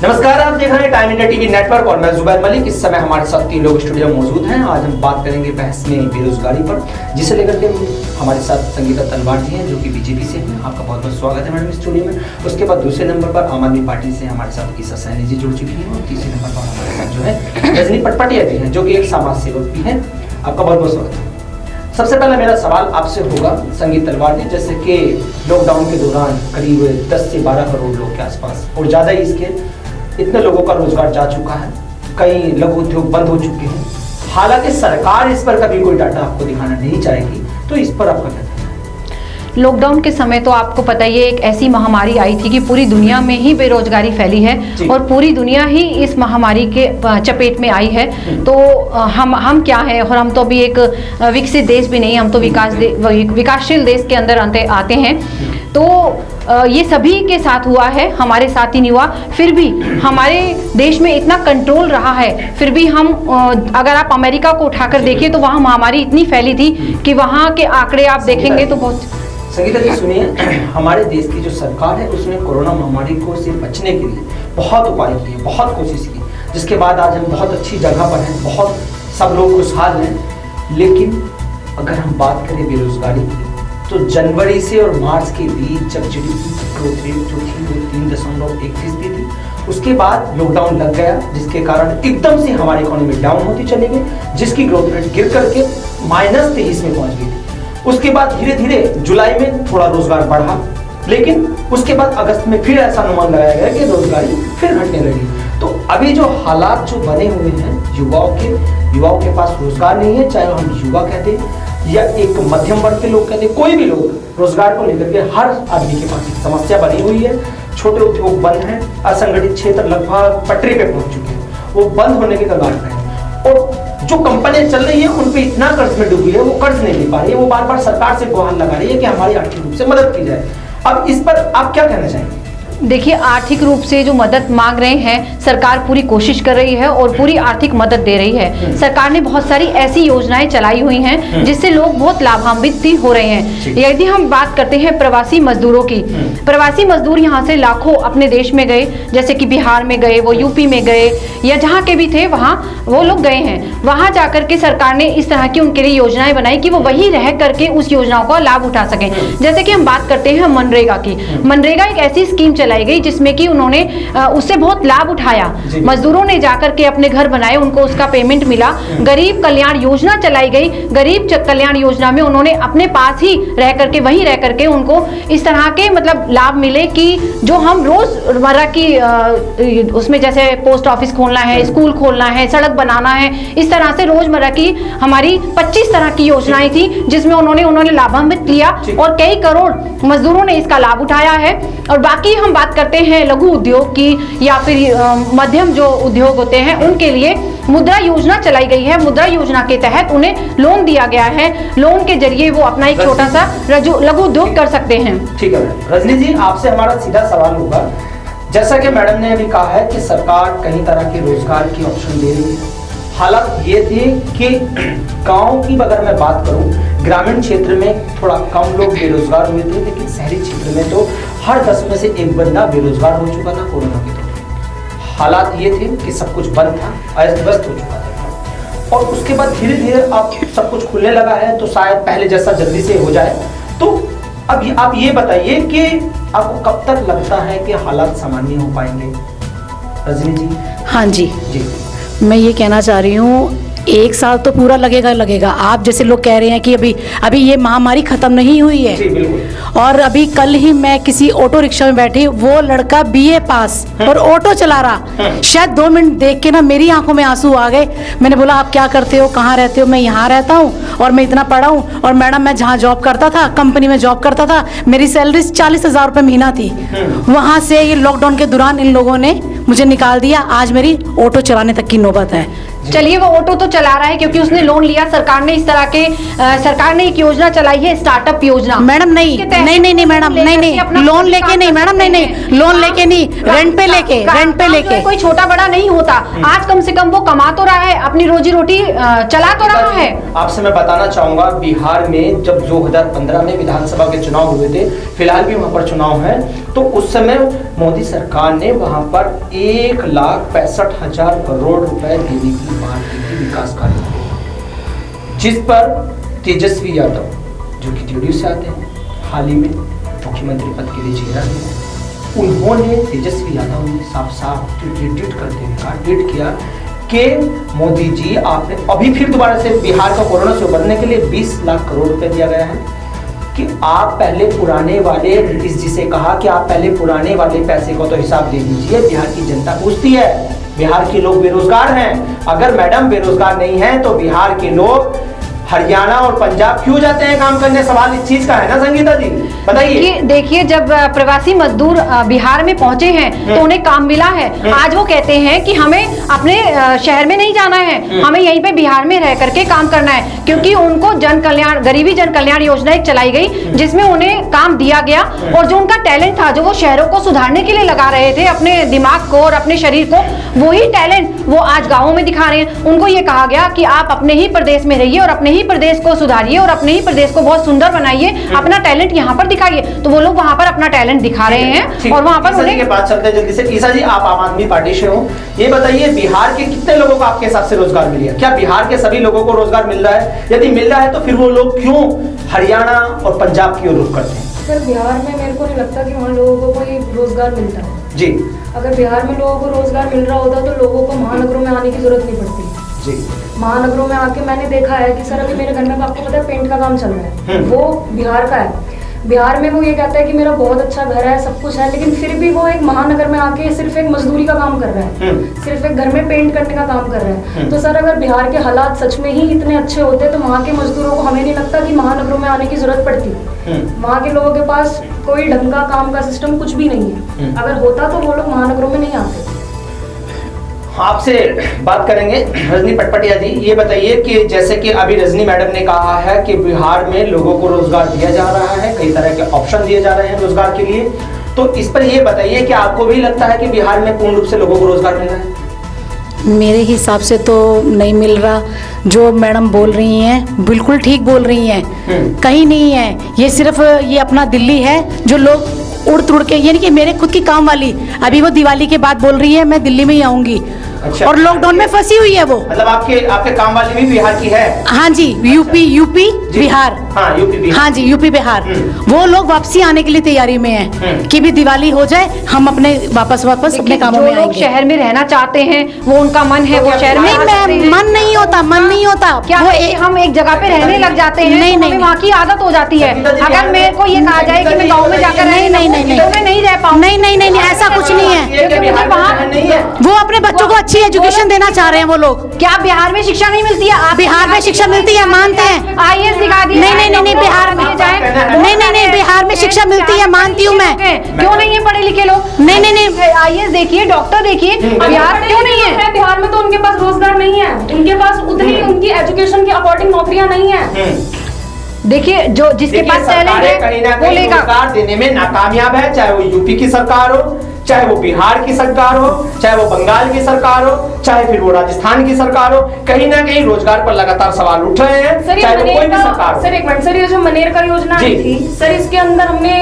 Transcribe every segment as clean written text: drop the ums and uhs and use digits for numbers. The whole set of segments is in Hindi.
नमस्कार, आप देख रहे हैं टाइम इंडिया टीवी नेटवर्क और मैं जुबैर मलिक। इस समय हमारे साथ 3 लोग स्टूडियो में मौजूद हैं। आज हम बात करेंगे बहस में बेरोजगारी पर, जिसे लेकर के हमारे साथ संगीता तलवार जी हैं जो कि बीजेपी से हैं। आपका बहुत बहुत स्वागत है मैडम स्टूडियो में। उसके बाद दूसरे नंबर पर आम आदमी पार्टी से हमारे साथ ईसा सैनी जी जुड़ चुकी हैं और तीसरे नंबर पर हमारे साथ जो है रजनी पटपटिया जी हैं जो कि एक समाज सेवक भी हैं। आपका बहुत बहुत स्वागत है। सबसे पहला मेरा सवाल आपसे होगा संगीता तलवार जी, जैसे कि लॉकडाउन के दौरान करीब 10 से 12 करोड़ लोग के आसपास और ज़्यादा ही इसके इतने लोगों का रोजगार जा चुका है, कई लघु उद्योग बंद हो चुके हैं। हालांकि सरकार इस पर कभी कोई डाटा आपको दिखाना नहीं चाहेगी, तो इस पर आपका क्या कहना है? लॉकडाउन के समय तो आपको पता ही है, एक ऐसी महामारी आई थी कि पूरी दुनिया में ही बेरोजगारी फैली है और पूरी दुनिया ही इस महामारी के चपेट में आई है। तो हम क्या है, और हम तो अभी एक विकसित देश भी नहीं, हम तो विकासशील देश के अंदर आते हैं। तो ये सभी के साथ हुआ है, हमारे साथ ही नहीं हुआ। फिर भी हमारे देश में इतना कंट्रोल रहा है, फिर भी हम अगर आप अमेरिका को उठाकर देखिए तो वहाँ महामारी इतनी फैली थी कि वहाँ के आंकड़े आप देखेंगे तो बहुत। संगीता जी सुनिए, हमारे देश की जो सरकार है उसने कोरोना महामारी को से बचने के लिए बहुत उपाय किए, बहुत कोशिश की, जिसके बाद आज हम बहुत अच्छी जगह पर हैं, बहुत सब लोग खुशहाल हैं। लेकिन अगर हम बात करें बेरोजगारी की, तो जनवरी से और मार्च के बीच जब जीडीपी की ग्रोथ रेट जो थी वो 3.1% थी, उसके बाद लॉकडाउन लग गया, जिसके कारण एकदम से हमारी इकोनॉमी डाउन होती चली गई, जिसकी ग्रोथ रेट गिर करके -23 में पहुंच गई थी। उसके बाद धीरे धीरे जुलाई में थोड़ा रोजगार बढ़ा, लेकिन उसके बाद अगस्त में फिर ऐसा अनुमान लगाया गया कि रोजगारी फिर घटने लगी। तो अभी जो हालात जो बने हुए हैं, युवाओं के पास रोजगार नहीं है, चाहे हम युवा कहते हैं या एक मध्यम वर्ग के लोग कहते हैं, कोई भी लोग, रोजगार को लेकर के हर आदमी के पास एक समस्या बनी हुई है। छोटे उद्योग बंद हैं, असंगठित क्षेत्र लगभग पटरी पे पहुंच चुके हैं, वो बंद होने के कगार पे हैं और जो कंपनियां चल रही है उन पे इतना कर्ज में डूबी है, वो कर्ज नहीं ले पा रही है। वो बार बार सरकार से गुहार लगा रही है कि हमारी आर्थिक रूप से मदद की जाए। अब इस पर आप क्या कहना चाहेंगे? देखिए, आर्थिक रूप से जो मदद मांग रहे हैं, सरकार पूरी कोशिश कर रही है और पूरी आर्थिक मदद दे रही है। सरकार ने बहुत सारी ऐसी योजनाएं चलाई हुई हैं जिससे लोग बहुत लाभान्वित भी हो रहे हैं। यदि हम बात करते हैं प्रवासी मजदूरों की, प्रवासी मजदूर यहाँ से लाखों अपने देश में गए, जैसे कि बिहार में गए, वो यूपी में गए या जहाँ के भी थे वहाँ वो लोग गए हैं। वहाँ जाकर के सरकार ने इस तरह की उनके लिए योजनाएं बनाई कि वो वहीं रह करके उस योजनाओं का लाभ उठा सकें। जैसे कि हम बात करते हैं मनरेगा की, मनरेगा एक ऐसी स्कीम चलाई गई जिसमें कि उन्होंने उससे बहुत लाभ उठाया। मजदूरों ने जाकर के अपने घर बनाए, उनको उसका पेमेंट मिला। गरीब कल्याण योजना चलाई गई, गरीब कल्याण योजना में उन्होंने अपने पास ही रह करके, वहीं रह करके उनको इस तरह के मतलब लाभ मिले कि जो हम रोजमर्रा की उसमें जैसे पोस्ट ऑफिस खोलना है, स्कूल खोलना है, सड़क बनाना है, इस तरह से रोजमर्रा की हमारी 25 तरह की योजनाएं थी जिसमें उन्होंने लाभान्वित लिया और कई करोड़ मजदूरों ने इसका लाभ उठाया है। और बाकी हम बात करते हैं लघु उद्योग की या फिर मध्यम जो उद्योग होते हैं उनके लिए मुद्रा योजना चलाई गई है। मुद्रा योजना के तहत उन्हें लोन दिया गया है, लोन के जरिए वो अपना एक छोटा सा लघु उद्योग कर सकते हैं। ठीक है रजनी जी, आपसे हमारा सीधा सवाल होगा, जैसा कि मैडम ने अभी कहा है कि सरकार कई तरह के रोजगार की ऑप्शन दे रही है। हालात ये थे कि गांव की अगर मैं बात करूं, ग्रामीण क्षेत्र में थोड़ा कम लोग बेरोजगार हुए थे, लेकिन शहरी क्षेत्र में तो हर 10 में से एक बंदा बेरोजगार हो चुका था कोरोना के दौरान। हालात ये थे कि सब कुछ बंद था, अस्त व्यस्त हो चुका था और उसके बाद धीरे धीरे अब सब कुछ खुलने लगा है, तो शायद पहले जैसा जल्दी से हो जाए। तो अब आप ये बताइए कि आपको कब तक लगता है कि हालात सामान्य हो पाएंगे? रजनी जी। हाँ जी, मैं ये कहना चाह रही हूँ, 1 साल तो पूरा लगेगा। आप जैसे लोग कह रहे हैं कि अभी ये महामारी खत्म नहीं हुई है। जी, बिल्कुल। और अभी कल ही मैं किसी ऑटो रिक्शा में बैठी, वो लड़का BA पास और ऑटो चला रहा। शायद 2 मिनट देख के ना मेरी आंखों में आंसू आ गए। मैंने बोला, आप क्या करते हो, कहाँ रहते हो? मैं यहाँ रहता हूँ और मैं इतना पढ़ा हूँ। और मैडम, मैं जहाँ जॉब करता था, कंपनी में जॉब करता था, मेरी सैलरी 40,000 रुपये महीना थी। वहाँ से ये लॉकडाउन के दौरान इन लोगों ने मुझे निकाल दिया। आज मेरी ऑटो चलाने तक की नौबत है। चलिए वो ऑटो तो चला रहा है क्योंकि उसने लोन लिया, सरकार ने इस तरह के सरकार ने एक योजना चलाई है, स्टार्टअप योजना। मैडम नहीं मैडम, नहीं लोन लेके नहीं मैडम, नहीं लोन लेके नहीं, रेंट पे लेके कोई छोटा बड़ा नहीं होता। आज कम से कम वो कमा तो रहा है, अपनी रोजी रोटी चला तो रहा है। आपसे मैं बताना चाहूंगा, बिहार में जब 2015 में विधानसभा के चुनाव हुए थे, फिलहाल भी वहां पर चुनाव है, तो उस समय मोदी सरकार ने वहां पर 1,65,000 करोड़ रुपए देने की बात की थी विकास कार्य, जिस पर तेजस्वी यादव जो कि जेडीयू से आते हैं, हाल ही में मुख्यमंत्री पद के लिए चेहरा है, उन्होंने तेजस्वी यादव ने साफ साफ ट्वीट करते हुए कहा, ट्वीट किया कि मोदी जी आपने अभी फिर दोबारा से बिहार का कोरोना से उबरने के लिए 20 लाख करोड़ रुपए दिया गया है, कि आप पहले पुराने वाले, नीतीश जी से कहा कि आप पहले पुराने वाले पैसे को तो हिसाब दे दीजिए, बिहार की जनता पूछती है, बिहार के लोग बेरोजगार हैं, अगर मैडम बेरोजगार नहीं है तो बिहार के लोग हरियाणा और पंजाब क्यों जाते हैं काम करने? सवाल इस चीज का है ना संगीता जी, बताइए। देखिए जब प्रवासी मजदूर बिहार में पहुंचे हैं तो उन्हें काम मिला है। आज वो कहते हैं कि हमें अपने शहर में नहीं जाना है, हमें यहीं पे बिहार में रह करके काम करना है, क्योंकि उनको जन कल्याण, गरीबी जन कल्याण योजना एक चलाई गई जिसमें उन्हें काम दिया गया, और जो उनका टैलेंट था, जो वो शहरों को सुधारने के लिए लगा रहे थे अपने दिमाग को और अपने शरीर को, वही टैलेंट वो आज गाँवों में दिखा रहे हैं। उनको ये कहा गया कि आप अपने ही प्रदेश में रहिए और अपने ही प्रदेश को सुधारिए और अपने ही प्रदेश को बहुत सुंदर बनाइए, अपना टैलेंट यहाँ पर दिखाइए। तो वो लोग वहाँ पर अपना टैलेंट दिखा रहे हैं और वहाँ पर उन्हें के पास चलते हैं जल्दी से। ईसा जी, आप आम आदमी पार्टी से हो, ये बताइए बिहार के कितने लोगों को आपके हिसाब से रोजगार मिल गया? क्या बिहार के सभी लोगों को रोजगार मिल रहा है? यदि मिल रहा है तो फिर वो लोग क्यों हरियाणा और पंजाब की ओर रुख करते हैं? सर बिहार में मेरे को नहीं लगता कि वहाँ लोगों को कोई रोजगार मिलता है जी। अगर बिहार में लोगों को रोजगार मिल रहा होता तो लोगों को महानगरों में आने की जरूरत नहीं पड़ती जी। महानगरों में आके मैंने देखा है कि सर अभी मेरे घर में आपको पता है पेंट का काम चल रहा है, वो बिहार का है। बिहार में वो ये कहता है कि मेरा बहुत अच्छा घर है, सब कुछ है, लेकिन फिर भी वो एक महानगर में आके सिर्फ एक मजदूरी का काम कर रहा है, सिर्फ एक घर में पेंट करने का काम कर रहा है। तो सर अगर बिहार के हालात सच में ही इतने अच्छे होते तो वहाँ के मजदूरों को हमें नहीं लगता कि महानगरों में आने की जरूरत पड़ती। वहाँ के लोगों के पास कोई ढंग का काम का सिस्टम कुछ भी नहीं है, अगर होता तो वो लोग महानगरों में नहीं आते। आपसे बात करेंगे रजनी पटपटिया जी, ये बताइए कि जैसे कि अभी रजनी मैडम ने कहा है कि बिहार में लोगों को रोजगार दिया जा रहा है, कई तरह के ऑप्शन दिए जा रहे हैं रोजगार के लिए, तो इस पर ये बताइए कि आपको भी लगता है कि बिहार में पूर्ण रूप से लोगों को रोजगार मिल रहा है? मेरे हिसाब से तो नहीं मिल रहा। जो मैडम बोल रही हैं बिल्कुल ठीक बोल रही हैं, कहीं नहीं है। ये सिर्फ ये अपना दिल्ली है जो लोग उड़ तुड़ के, यानी कि मेरे खुद की काम वाली अभी वो दिवाली के बाद बोल रही है मैं दिल्ली में ही आऊंगी। अच्छा। और लॉकडाउन में फंसी हुई है वो। मतलब आपके काम वाली भी बिहार की है? हाँ जी, यूपी बिहार। हाँ यूपी बिहार। हाँ जी, यूपी बिहार। वो लोग वापसी आने के लिए तैयारी में हैं कि भी दिवाली हो जाए हम अपने वापस अपने कामों में आएंगे। जो लोग शहर में रहना चाहते हैं वो उनका मन है, वो शहर में मन नहीं होता, मन नहीं होता। क्या हम एक जगह पे रहने लग जाते हैं? नहीं नहीं, वहाँ की आदत हो जाती है। अगर मेरे को ये कहा जाए कि मैं गाँव में जाकर नहीं रह पाऊँ, नहीं ऐसा कुछ नहीं है। वो अपने बच्चों को अच्छी एजुकेशन देना चाह रहे हैं वो लोग। क्या बिहार में शिक्षा नहीं मिलती है? आप बिहार में शिक्षा मिलती है, मानते हैं। आईएएस दिखा दिए। नहीं बिहार में नहीं बिहार में शिक्षा मिलती है, मानती हूँ मैं। क्यों नहीं है पढ़े लिखे लोग? नहीं आईएएस देखिए, डॉक्टर देखिए, बिहार क्यों नहीं है? बिहार में तो उनके पास रोजगार नहीं है, उनके पास उतनी उनकी एजुकेशन के अकॉर्डिंग नौकरियां नहीं है। देखिए जो जिसके पास टैलेंट है कहीं ना कहीं रोजगार देने में नाकामयाब है, चाहे वो यूपी की सरकार हो, चाहे वो बिहार की सरकार हो, चाहे वो बंगाल की सरकार हो, चाहे फिर वो राजस्थान की सरकार हो, कहीं ना कहीं रोजगार पर लगातार सवाल उठ रहे हैं, चाहे वो कोई भी सरकार हो। सर एक मिनट, सर ये जो मनरेगा योजना आई थी सर, इसके अंदर हमने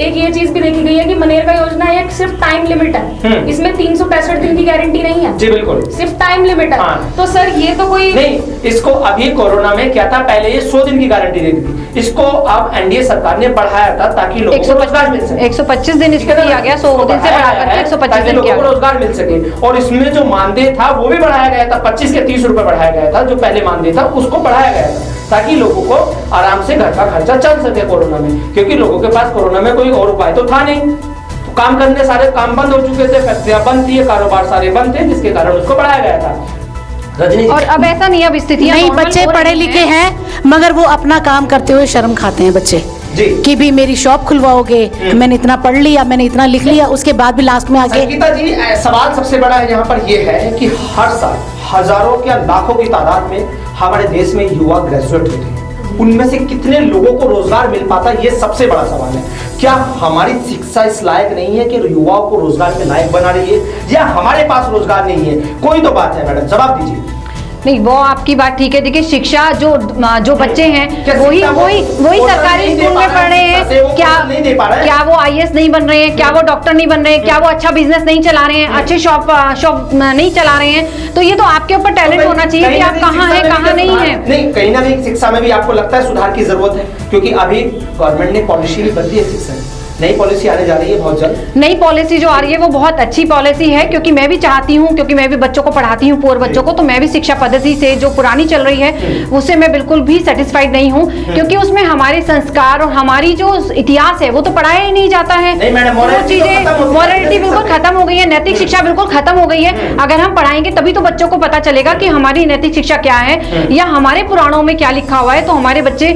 एक ये चीज भी देखी गई है कि मनरेगा योजना एक सिर्फ टाइम लिमिट है, इसमें 365 दिन की गारंटी नहीं है। जी बिल्कुल, सिर्फ टाइम लिमिट है। हाँ। तो सर ये तो कोई नहीं, इसको अभी कोरोना में क्या था, पहले ये 100 दिन की गारंटी देती थी, इसको अब एनडीए सरकार ने बढ़ाया था ताकि लोगों को रोजगार मिल सके। 125 दिन इसको दिया गया, 100 दिन से बढ़ाकर 125 दिन लोगों को रोजगार मिल सके। और इसमें जो मानदेय था वो भी बढ़ाया गया था, 25 के 30 रुपए बढ़ाया गया था, जो पहले मानदेय था उसको बढ़ाया गया था ताकि लोगों को आराम से घर का खर्चा चल सके कोरोना में, क्योंकि लोगों के पास कोरोना में कोई और उपाय तो था नहीं, तो काम करने सारे काम बंद हो चुके थे, फैक्ट्रियां बंद थी, कारोबार सारे बंद थे, जिसके कारण उसको बढ़ाया गया था। रजनी, और अब ऐसा नहीं, अब स्थितियां नहीं, बच्चे पढ़े लिखे हैं मगर वो अपना काम करते हुए शर्म खाते हैं बच्चे जी कि भी मेरी शॉप खुलवाओगे, मैंने इतना पढ़ लिया, मैंने इतना लिख लिया, उसके बाद भी लास्ट में आगे। संगीता जी सवाल सबसे बड़ा है यहाँ पर ये है कि हजारों या लाखों की तादाद में हमारे देश में युवा ग्रेजुएट होते हैं, उनमें से कितने लोगों को रोजगार मिल पाता है, ये सबसे बड़ा सवाल है। क्या हमारी शिक्षा इस लायक नहीं है कि युवाओं को रोजगार के लायक बना रही है, या हमारे पास रोजगार नहीं है? कोई तो बात है मैडम, जवाब दीजिए। नहीं, वो आपकी बात ठीक है। देखिए, शिक्षा जो बच्चे हैं वही सरकारी स्कूल में पढ़ रहे हैं, क्या वो IAS नहीं बन रहे हैं, क्या वो डॉक्टर नहीं बन रहे हैं, क्या वो अच्छा बिजनेस नहीं चला रहे हैं, अच्छे शॉप नहीं चला रहे हैं? तो ये तो आपके ऊपर टैलेंट होना चाहिए कि आप कहाँ हैं, कहाँ नहीं है। नहीं, कहीं ना कहीं शिक्षा में भी आपको लगता है सुधार की जरूरत है, क्योंकि अभी गवर्नमेंट ने पॉलिसी भी बदली है शिक्षा में, नई पॉलिसी आने जा रही है बहुत जल्द। नई पॉलिसी जो आ रही है वो बहुत अच्छी पॉलिसी है, क्योंकि मैं भी चाहती हूँ, क्योंकि मैं भी बच्चों को पढ़ाती हूँ, पुअर बच्चों को, तो मैं भी शिक्षा पद्धति से जो पुरानी चल रही है उससे मैं बिल्कुल भी सेटिस्फाइड नहीं हूँ, क्योंकि उसमें हमारे संस्कार और हमारी जो इतिहास है वो तो पढ़ाया ही नहीं जाता है। मॉरलिटी बिल्कुल खत्म हो गई है, नैतिक शिक्षा बिल्कुल खत्म हो गई है। अगर हम पढ़ाएंगे तभी तो बच्चों को पता चलेगा कि हमारी नैतिक शिक्षा क्या है, या हमारे पुराणों में क्या लिखा हुआ है, तो हमारे बच्चे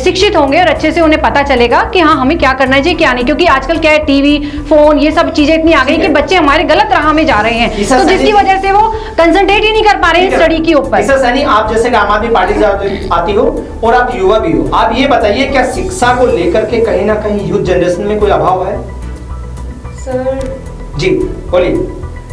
शिक्षित होंगे और अच्छे से उन्हें पता चलेगा कि हाँ, हमें क्या करना चाहिए, क्या नहीं। क्योंकि आजकल क्या है, टीवी, फोन, ये सब चीजें इतनी आ गई कि बच्चे हमारे गलत राह में जा रहे हैं, तो जिसकी वजह से वो कंसंट्रेट ही नहीं कर पा रहे हैं स्टडी के ऊपर। सैनी, आप जैसे आम आदमी पार्टी से आती हो और आप युवा भी हो, आप ये बताइए, क्या शिक्षा को लेकर के कहीं ना कहीं यूथ जनरेशन में कोई अभाव है? सर जी बोलिए।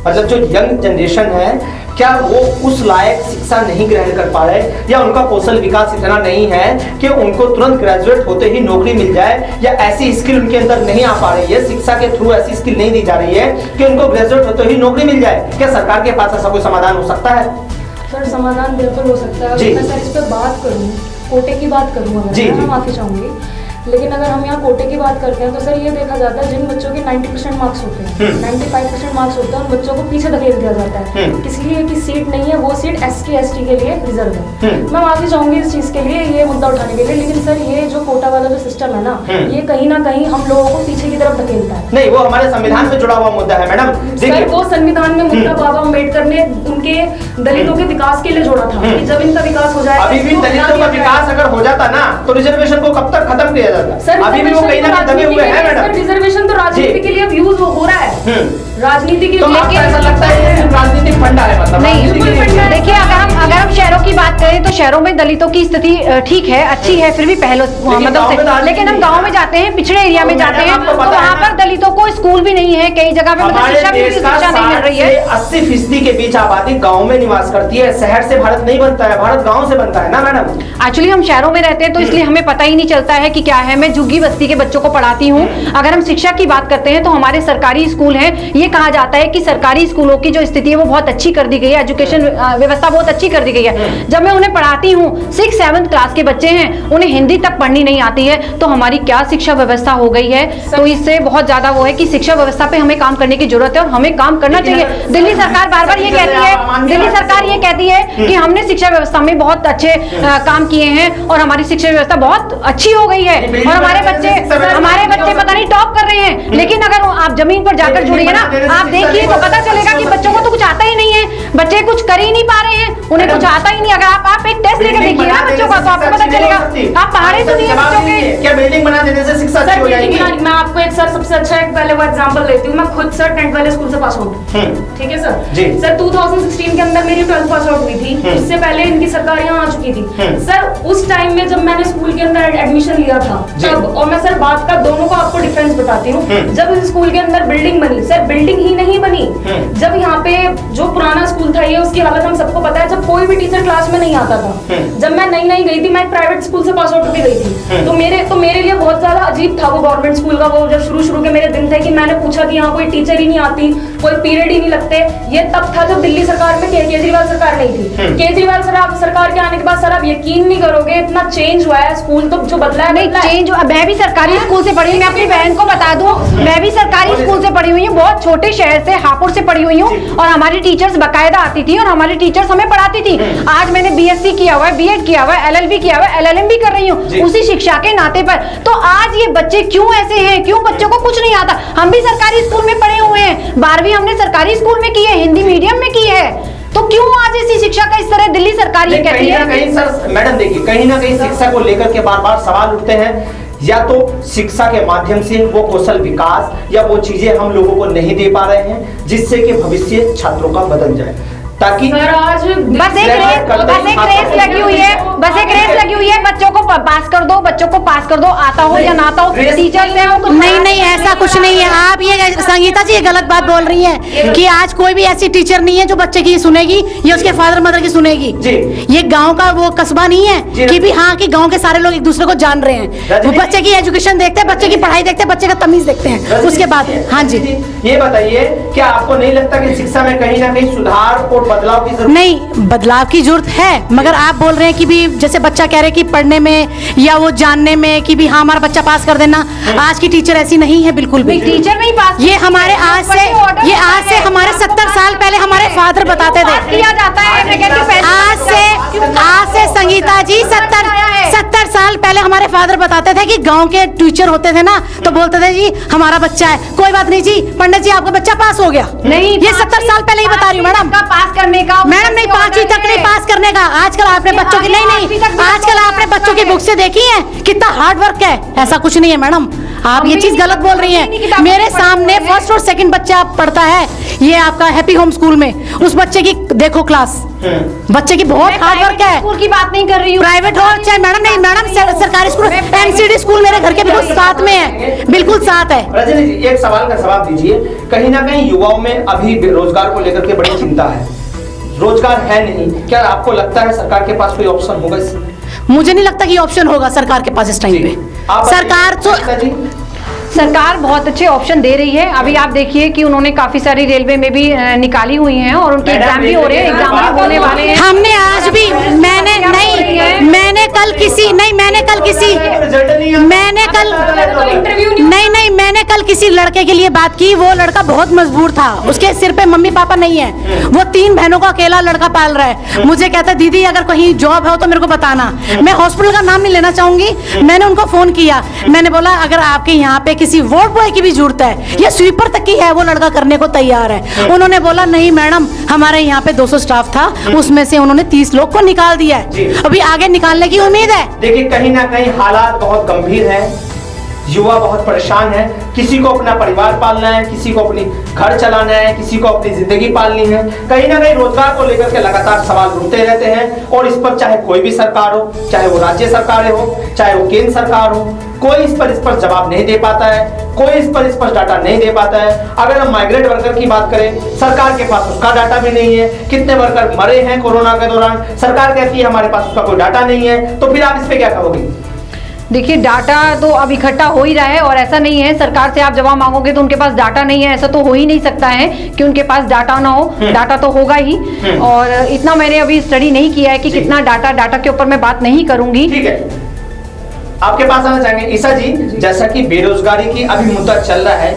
मतलब जो यंग जनरेशन है, क्या वो उस लायक शिक्षा नहीं ग्रहण कर पा रहे, या उनका कौशल विकास इतना नहीं है कि उनको तुरंत ग्रेजुएट होते ही नौकरी मिल जाए, या ऐसी स्किल उनके अंदर नहीं आ पा रही है, शिक्षा के थ्रू ऐसी स्किल नहीं दी जा रही है कि उनको ग्रेजुएट होते ही नौकरी मिल जाए? क्या सरकार के पास ऐसा कोई समाधान हो सकता है? सर, समाधान बिल्कुल हो सकता है। अगर मैं सर इस पर बात करूँ, कोटे की बात करूँ, अगर मैं माफी चाहूंगी, लेकिन अगर हम यहाँ कोटे की बात करते हैं तो सर ये देखा जाता है जिन बच्चों के 90% मार्क्स होते हैं, 95% मार्क्स होते हैं, उन बच्चों को पीछे धकेल दिया जाता है, इसलिए कि सीट नहीं है, वो सीट SC ST के लिए रिजर्व है। मैं माफी चाहूंगी इस चीज के लिए, ये मुद्दा उठाने के लिए, लेकिन सर ये जो कोटा वाला जो सिस्टम है ना, ये कहीं ना कहीं हम लोगों को पीछे की तरफ धकेलता है। नहीं, वो हमारे संविधान में जुड़ा हुआ मुद्दा है मैडम। सर, वो संविधान में मुद्दा बाबा अम्बेडकर ने उनके दलितों के विकास के लिए जोड़ा था कि जब इनका विकास हो जाएगा। अभी भी दलितों का विकास अगर हो जाता ना, तो रिजर्वेशन को कब तक खत्म किया जाता? सर, अभी भी वो कहीं ना कहीं दबे हुए हैं मैडम। रिजर्वेशन तो राजनीति के लिए अब यूज हो रहा है, राजनीति के लिए। तो आपको ऐसा लगता है कि राजनीतिक फंडा है? मतलब नहीं, देखिए, अगर हम शहरों की बात करें तो शहरों में दलितों की स्थिति ठीक है, अच्छी है, फिर भी पहले मतलब से, लेकिन हम गाँव में जाते हैं, पिछड़े एरिया में जाते हैं, तो वहाँ पर दलितों को स्कूल भी नहीं है, कई जगह पे मतलब शिक्षा नहीं मिल रही है। 80% के बीच आबादी गाँव में निवास करती है, शहर से भारत नहीं बनता है, भारत गाँव से बनता है ना मैडम। एक्चुअली हम शहरों में रहते हैं तो इसलिए हमें पता ही नहीं चलता है कि क्या है। मैं झुग्गी बस्ती के बच्चों को पढ़ाती हूँ। अगर हम शिक्षा की बात करते हैं तो हमारे सरकारी स्कूल हैं, ये कहा जाता है कि सरकारी स्कूलों की जो स्थिति है वो बहुत अच्छी कर दी गई है, एजुकेशन व्यवस्था बहुत अच्छी कर दी गई है। जब मैं उन्हें पढ़ाती हूँ, 6-7 क्लास के बच्चे हैं, उन्हें हिंदी तक पढ़नी नहीं आती है, तो हमारी क्या शिक्षा व्यवस्था हो गई है। तो इससे बहुत ज्यादा वो है कि शिक्षा व्यवस्था पे हमें काम करने की जरूरत है और हमें काम करना चाहिए। दिल्ली सरकार बार बार ये कहती है, दिल्ली सरकार ये कहती है कि हमने शिक्षा व्यवस्था में बहुत अच्छे काम किए हैं और हमारी शिक्षा व्यवस्था बहुत अच्छी हो गई है और हमारे बच्चे पता नहीं टॉप कर रहे हैं। लेकिन अगर आप जमीन पर जाकर जुड़िए ना, आप देखिए तो पता चलेगा कि बच्चों को तो कुछ आता ही नहीं है, बच्चे कुछ कर ही नहीं पा रहे हैं, उन्हें कुछ आता ही नहीं। अगर आप एक टेस्ट लेकर देखिए ना बच्चों का, तो आपको पता चलेगा। आप पहाड़ी सुनिए बच्चों के, क्या बिल्डिंग बना देने से शिक्षा अच्छी हो जाएगी? मैं आपको एक सर सबसे अच्छा एक पहले वो एग्जांपल लेती हूँ। मैं खुद सर 10th वाले स्कूल से पास आउट, ठीक है सर। सर 2016 के अंदर मेरी 12th पास आउट हुई थी, उससे पहले इनकी सरकार यहाँ आ चुकी थी। सर उस टाइम में जब मैंने स्कूल के अंदर एडमिशन लिया था तब, और मैं सर बात का दोनों को आपको डिफरेंस बताती हूँ। जब इस स्कूल के अंदर बिल्डिंग बनी, सर बिल्डिंग ही नहीं बनी, जब यहाँ पे जो पुराना स्कूल था, ये उसकी हालत हम सबको पता है, जब कोई भी टीचर क्लास में नहीं आता था। जब मैं नई गई थी, मैं एक प्राइवेट स्कूल से पास आउट होकर गई थी, तो मेरे लिए बहुत ज्यादा अजीब था वो गवर्नमेंट स्कूल का। वो जब शुरू के मेरे दिन थे कि मैंने पूछा कि यहाँ कोई टीचर ही नहीं आती, कोई पीरियड ही नहीं लगते। ये तब था जब दिल्ली सरकार में केजरीवाल सरकार नहीं थी। केजरीवाल सरकार के आने के बाद सर आप यकीन नहीं करोगे, इतना चेंज हुआ है स्कूल, तो जो बदला है। नहीं चेंज, मैं भी सरकारी स्कूल से पढ़ी हूँ, मैं अपनी बहन को बता दूं, मैं भी सरकारी स्कूल से पढ़ी हुई हूँ, बहुत छोटे शहर से, हापुड़ से पढ़ी हुई हूँ, और हमारी टीचर्स बकायदा आती थी और हमारी टीचर्स हमें पढ़ाती थी। आज मैंने BSc किया हुआ है, B.Ed किया हुआ है, LLB किया हुआ है, LLM भी कर रही हूँ उसी शिक्षा के नाते पर। तो आज ये बच्चे क्यों ऐसे हैं, क्यों बच्चों को कुछ नहीं आता? हम भी सरकारी स्कूल में पढ़े हुए हैं, 12वीं हमने सरकारी स्कूल में की है, हिंदी मीडियम में की है, तो क्यों आज ऐसी शिक्षा का इस तरह दिल्ली सरकार ये कहती है? कहीं सर मैडम देखिए, कहीं ना कहीं शिक्षा को लेकर के बार-बार सवाल उठते हैं। या तो शिक्षा के माध्यम से वो कौशल विकास या वो चीजें हम लोगों को नहीं दे पा रहे हैं जिससे कि भविष्य छात्रों का बदल जाए। ताकि सर आज बस एक रेस लगी हुई है, बस एक रेस लगी हुई है, बच्चों को पास कर दो, बच्चों को पास कर दो, आता हो या ना आता हो, टीचर से हो। नहीं नहीं, ऐसा कुछ नहीं है। आप ये संगीता जी ये गलत बात बोल रही हैं कि आज कोई भी ऐसी टीचर नहीं है जो बच्चे की सुनेगी या उसके फादर मदर की सुनेगी। ये गांव का वो कस्बा नहीं है कि भी हाँ कि गांव के सारे लोग एक दूसरे को जान रहे हैं। वो बच्चे की एजुकेशन देखते हैं, बच्चे की पढ़ाई देखते हैं, बच्चे का तमीज देखते हैं, उसके बाद। हाँ जी, ये बताइए, क्या आपको नहीं लगता कि शिक्षा में कहीं ना कहीं सुधार और बदलाव की जरूरत? नहीं, बदलाव की जरूरत है, मगर आप बोल रहे हैं कि भी जैसे बच्चा कह रहे हैं कि पढ़ने में या वो जानने में कि भी हाँ हमारा बच्चा पास कर देना। आज की टीचर ऐसी नहीं है, बिल्कुल भी। टीचर नहीं पास, ये हमारे आज से हमारे 70 साल पहले हमारे फादर बताते थे। किया जाता है, मैं कहती हूं आज से संगीता जी 70 साल पहले हमारे फादर बताते थे कि गांव के टीचर होते थे ना, तो बोलते थे जी हमारा बच्चा है, कोई बात नहीं जी पंडित जी आपका बच्चा पास हो गया। नहीं, ये 70 साल पहले ही बता रही हूँ मैडम। पास करने का मैडम नहीं, 5वीं तक नहीं पास करने का। आजकल आपने बच्चों की आजकल आपने बच्चों की बुक से देखी है कितना हार्ड वर्क है। ऐसा कुछ नहीं है मैडम, आप ये चीज गलत बोल रही हैं। मेरे सामने फर्स्ट और सेकंड बच्चा पढ़ता है, ये आपका हैप्पी होम स्कूल में। उस बच्चे की देखो क्लास, बच्चे की बहुत हार्ड वर्क है। स्कूल की बात नहीं कर रही हूँ, प्राइवेट हो चाहे मैडम, नहीं मैडम सरकारी स्कूल, एनसीडी स्कूल मेरे घर के बिल्कुल साथ में है, बिल्कुल साथ है। रजनी जी, एक सवाल का जवाब दीजिए। कहीं ना कहीं युवाओं में अभी बेरोजगार को लेकर के बड़ी चिंता है, रोजगार है नहीं, क्या आपको लगता है सरकार के पास कोई ऑप्शन होगा इसमें? मुझे नहीं लगता कि ऑप्शन होगा सरकार के पास इस टाइम पे। सरकार तो सरकार बहुत अच्छे ऑप्शन दे रही है। अभी आप देखिए कि उन्होंने काफी सारी रेलवे में भी निकाली हुई हैं और उनके एग्जाम भी हो रहे हैं, एग्जाम भी होने वाले हैं। हमने आज भी मैंने कल किसी लड़के के लिए बात की। वो लड़का बहुत मजबूर था, उसके सिर पे मम्मी पापा नहीं है, वो 3 बहनों का अकेला लड़का पाल रहा है। मुझे कहता दीदी अगर कहीं जॉब हो तो मेरे को बताना। मैं हॉस्पिटल का नाम नहीं लेना चाहूंगी। मैंने उनको फोन किया, मैंने बोला अगर आपके यहाँ पे किसी वार्ड बॉय की भी जरूरत है या स्वीपर तक की है, वो लड़का करने को तैयार है। उन्होंने बोला नहीं मैडम, हमारे यहाँ पे 200 स्टाफ था, उसमें से उन्होंने 30 लोग को निकाल दिया है, अभी आगे निकालने की उम्मीद है। देखिए कहीं ना कहीं हालात बहुत गंभीर है, युवा बहुत परेशान है। किसी को अपना परिवार पालना है, किसी को अपनी घर चलाना है, किसी को अपनी जिंदगी पालनी है। कहीं ना कहीं रोजगार को लेकर के लगातार सवाल उठते रहते हैं और इस पर चाहे कोई भी सरकार हो, चाहे वो राज्य सरकारें हो, चाहे वो केंद्र सरकार हो, कोई इस पर जवाब नहीं दे पाता है, कोई इस पर डाटा नहीं दे पाता है। अगर हम माइग्रेंट वर्कर की बात करें, सरकार के पास उसका डाटा भी नहीं है। कितने वर्कर मरे हैं कोरोना के दौरान, सरकार कहती है हमारे पास उसका कोई डाटा नहीं है। तो फिर आप इस पे क्या कहोगे? देखिए डाटा तो अब इकट्ठा हो ही रहा है और ऐसा नहीं है सरकार से आप जवाब मांगोगे तो उनके पास डाटा नहीं है, ऐसा तो हो ही नहीं सकता है कि उनके पास डाटा ना हो। डाटा तो होगा ही और इतना मैंने अभी स्टडी नहीं किया है कि कितना डाटा के ऊपर मैं बात नहीं करूंगी। ठीक है, आपके पास आना चाहेंगे ईसा जी। जैसा कि बेरोजगारी की अभी मुद्दा चल रहा है,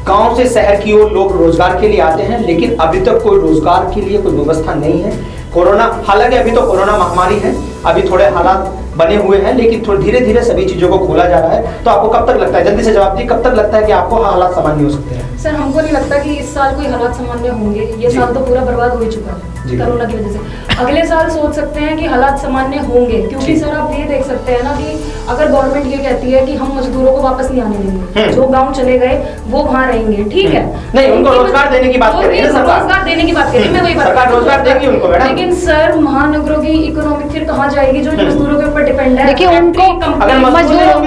गांव से शहर की ओर लोग रोजगार के लिए आते हैं, लेकिन अभी तक कोई रोजगार के लिए कोई व्यवस्था नहीं है। कोरोना, हालांकि अभी तो कोरोना महामारी है, अभी थोड़े हालात बने हुए हैं, लेकिन थोड़ी धीरे धीरे सभी चीजों को खोला जा रहा है। तो आपको कब तक लगता है, जल्दी से जवाब दी, कब तक लगता है कि आपको हालात सामान्य हो सकते हैं? सर हमको नहीं लगता कि इस साल कोई हालात सामान्य होंगे। ये साल तो पूरा बर्बाद हो चुका है कोरोना की वजह से। अगले साल सोच सकते हैं कि हालात सामान्य होंगे, क्योंकि सर आप ये देख सकते हैं ना कि अगर गवर्नमेंट ये कहती है कि हम मजदूरों को वापस नहीं आने देंगे, जो गाँव चले गए वो वहाँ रहेंगे, ठीक है, नहीं उनको रोजगार देने की बात कर रही है सरकार, रोजगार देने की बात कर रही है, मैं वही बात, सरकार रोजगार देगी उनको मैडम। लेकिन सर महानगरों की इकोनॉमी फिर कहाँ जाएगी जो मजदूरों के ऊपर डिपेंड है? देखिए उनको मजदूरों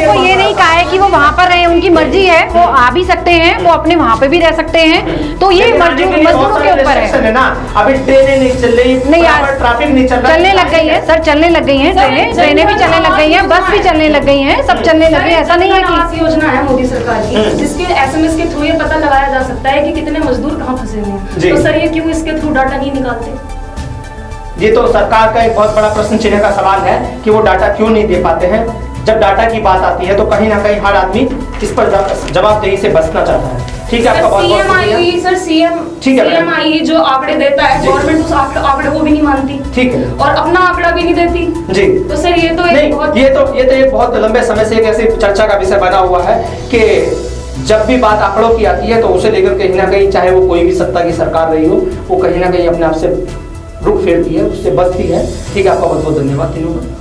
को ये नहीं कहा है कि वो वहाँ पर रहे, उनकी मर्जी है, वो आ भी सकते हैं, वो अपने वहाँ पे भी रह सकते हैं। तो ये मजदूरों के ऊपर है ना। अभी ट्रेनें नहीं चल रही, नहीं यार, ट्रैफिक नहीं चल रहा, चलने लग गई है सर, चलने लग गई है ट्रेनें भी चलने लग गई है, बस भी चलने लग गई है, सब चलने लग गई। ऐसा नहीं है कि योजना है मोदी सरकार की जिसके SMS के थ्रू ये पता लगाया जा सकता है कि कितने मजदूर कहाँ फंसे हुए हैं। तो सर ये क्यों इसके थ्रू डाटा नहीं निकालते? ये तो सरकार का एक बहुत बड़ा प्रश्न चिन्ह का सवाल है कि वो डाटा क्यों नहीं दे पाते हैं। जब डाटा की बात आती है तो कहीं ना कहीं हर आदमी इस पर जवाबदेही से बचना चाहता है। ठीक है, आपका बहुत बहुत शुक्रिया सर। CMI जो आंकड़े देता है, गवर्नमेंट उस आंकड़े को भी नहीं मानती, ठीक है, और अपना आंकड़ा भी नहीं देती जी। तो सर ये तो एक बहुत लंबे समय से एक ऐसी चर्चा का विषय बना हुआ है कि जब भी बात आंकड़ों की आती है तो उसे लेकर कहीं ना कहीं, चाहे वो कोई भी सत्ता की सरकार रही हो, वो कहीं ना कहीं अपने आप से रुख फेरती है, उससे बचती है। ठीक है, आपका बहुत बहुत धन्यवाद तीनों का।